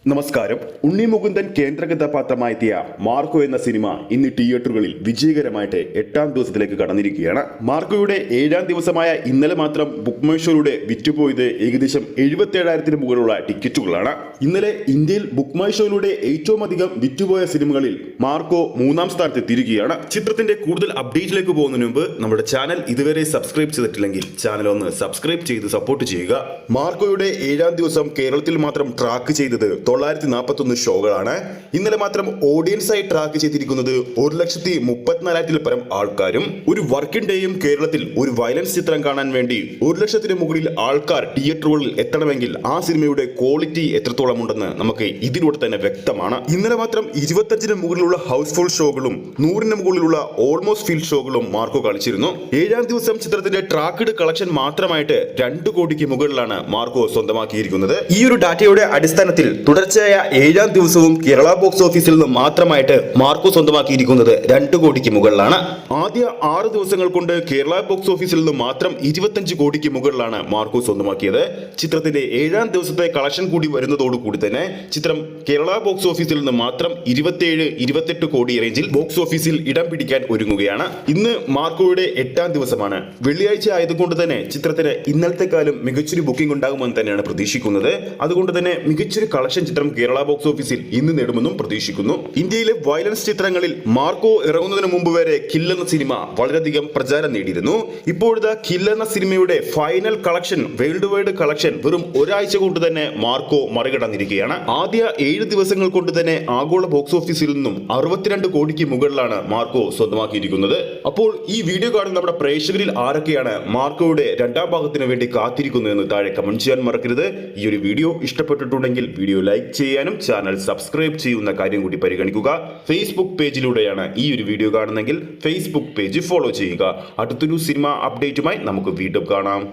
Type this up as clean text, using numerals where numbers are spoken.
നമസ്കാരം. ഉണ്ണി മുകുന്ദൻ കേന്ദ്ര കഥാപാത്രമായെത്തിയ മാർക്കോ എന്ന സിനിമ ഇന്ന് തിയേറ്ററുകളിൽ വിജയകരമായിട്ട് 8ാം ദിവസത്തിലേക്ക് കടന്നിരിക്കുകയാണ്. മാർക്കോയുടെ 7ാം ദിവസമായ ഇന്നലെ മാത്രം ബുക്ക് മൈ ഷോയിലൂടെ വിറ്റുപോയത് ഏകദേശം 77,000-ന് മുകളിലുള്ള ടിക്കറ്റുകളാണ്. ഇന്നലെ ഇന്ത്യയിൽ ബുക്ക് മൈ ഷോയിലൂടെ ഏറ്റവും അധികം വിറ്റുപോയ സിനിമകളിൽ മാർക്കോ 3ാം സ്ഥാനത്ത് എത്തിയിരിക്കുകയാണ്. ചിത്രത്തിന്റെ കൂടുതൽ അപ്ഡേറ്റിലേക്ക് പോകുന്നതിന് മുമ്പ് നമ്മുടെ ചാനൽ ഇതുവരെ സബ്സ്ക്രൈബ് ചെയ്തിട്ടില്ലെങ്കിൽ ചാനൽ ഒന്ന് സബ്സ്ക്രൈബ് ചെയ്ത് സപ്പോർട്ട് ചെയ്യുക. മാർക്കോയുടെ 7ാം ദിവസം കേരളത്തിൽ മാത്രം ട്രാക്ക് ചെയ്തത് 941 ഷോകളാണ്. ഇന്നലെ മാത്രം ഓഡിയൻസായി ട്രാക്ക് ചെയ്തിരിക്കുന്നത് 1,34,000-ൽ പരം ആൾക്കാരും. ഒരു വർക്കിംഗ് ഡേയും കേരളത്തിൽ ഒരു വയലൻസ് ചിത്രം കാണാൻ വേണ്ടി 1,00,000-ന് മുകളിൽ ആൾക്കാർ തിയേറ്ററുകളിൽ എത്തണമെങ്കിൽ ആ സിനിമയുടെ ക്വാളിറ്റി എത്രത്തോളം ഉണ്ടെന്ന് നമുക്ക് ഇതിലൂടെ തന്നെ വ്യക്തമാണ്. ഇന്നലെ മാത്രം 25-ന് മുകളിലുള്ള ഹൗസ്ഫുൾ ഷോകളും 100-ന് മുകളിലുള്ള ഓൾമോസ്റ്റ് ഫീൽ ഷോകളും മാർക്കോ കളിച്ചിരുന്നു. 7ാം ദിവസം ചിത്രത്തിന്റെ ട്രാക്ക്ഡ് കളക്ഷൻ മാത്രമായിട്ട് 2 കോടിക്ക് മുകളിലാണ് മാർക്കോ സ്വന്തമാക്കിയിരിക്കുന്നത്. ഈ ഒരു ഡാറ്റയുടെ അടിസ്ഥാനത്തിൽ തുടർച്ചയായ 7ാം ദിവസവും കേരള ബോക്സ് ഓഫീസിൽ നിന്ന് മാത്രമായിട്ട് മാർക്കോ സ്വന്തമാക്കിയിരിക്കുന്നത് 2 കോടിക്ക് മുകളിലാണ്. ആദ്യ 6 ദിവസങ്ങൾ കൊണ്ട് കേരള ബോക്സ് ഓഫീസിൽ നിന്ന് മാത്രം 25 കോടിക്ക് മുകളിലാണ് മാർക്കോ സ്വന്തമാക്കിയത്. ചിത്രത്തിന്റെ 7ാം ദിവസത്തെ കളക്ഷൻ കൂടി വരുന്നതോടുകൂടി തന്നെ ചിത്രം കേരള ബോക്സ് ഓഫീസിൽ നിന്ന് മാത്രം 27-28 കോടി റേഞ്ചിൽ ബോക്സ് ഓഫീസിൽ ഇടം പിടിക്കാൻ ഒരുങ്ങുകയാണ്. ഇന്ന് മാർക്കോയുടെ 8ാം ദിവസമാണ്. വെള്ളിയാഴ്ച ആയതുകൊണ്ട് തന്നെ ചിത്രത്തിന് ഇന്നലത്തെക്കാളും മികച്ചൊരു ബുക്കിംഗ് ഉണ്ടാകുമെന്ന് തന്നെയാണ് പ്രതീക്ഷിക്കുന്നത്. അതുകൊണ്ട് തന്നെ മികച്ചൊരു കളക്ഷൻ ചിത്രം കേരള ബോക്സ് ഓഫീസിൽ ഇന്ന് നേടുമെന്നും പ്രതീക്ഷിക്കുന്നു. ഇന്ത്യയിലെ വയലൻസ് ചിത്രങ്ങളിൽ മാർക്കോ ഇറങ്ങുന്നതിന് മുമ്പ് വരെ കിൽ എന്ന സിനിമ വളരെയധികം പ്രചാരം നേടിയിരുന്നു. ഇപ്പോഴത്തെ കിൽ എന്ന സിനിമയുടെ final collection, world wide collection വെറും ഒരാഴ്ച കൊണ്ട് തന്നെ മാർക്കോ മറികടന്നിരിക്കുകയാണ്. ആദ്യ 7 ദിവസങ്ങൾ കൊണ്ട് തന്നെ ആഗോള ബോക്സ് ഓഫീസിൽ നിന്നും 62 കോടിക്ക് മുകളിലാണ് മാർക്കോ സ്വന്തമാക്കിയിരിക്കുന്നത്. അപ്പോൾ ഈ വീഡിയോ കാണുന്ന നമ്മുടെ പ്രേക്ഷകരിൽ ആരൊക്കെയാണ് മാർക്കോയുടെ 2ാം ഭാഗത്തിന് വേണ്ടി കാത്തിരിക്കുന്നതെന്ന് താഴെ കമന്റ് ചെയ്യാൻ മറക്കരുത്. ഈ ഒരു വീഡിയോ ഇഷ്ടപ്പെട്ടിട്ടുണ്ടെങ്കിൽ വീഡിയോ ലൈക്ക് ചെയ്യാനും ചാനൽ സബ്സ്ക്രൈബ് ചെയ്യുന്ന കാര്യം കൂടി പരിഗണിക്കുക. ഫേസ്ബുക്ക് പേജിലൂടെയാണ് ഈ ഒരു വീഡിയോ കാണുന്നതെങ്കിൽ ഫേസ്ബുക്ക് പേജ് ഫോളോ ചെയ്യുക. അടുത്തൊരു സിനിമ അപ്ഡേറ്റുമായി നമുക്ക് വീണ്ടും കാണാം.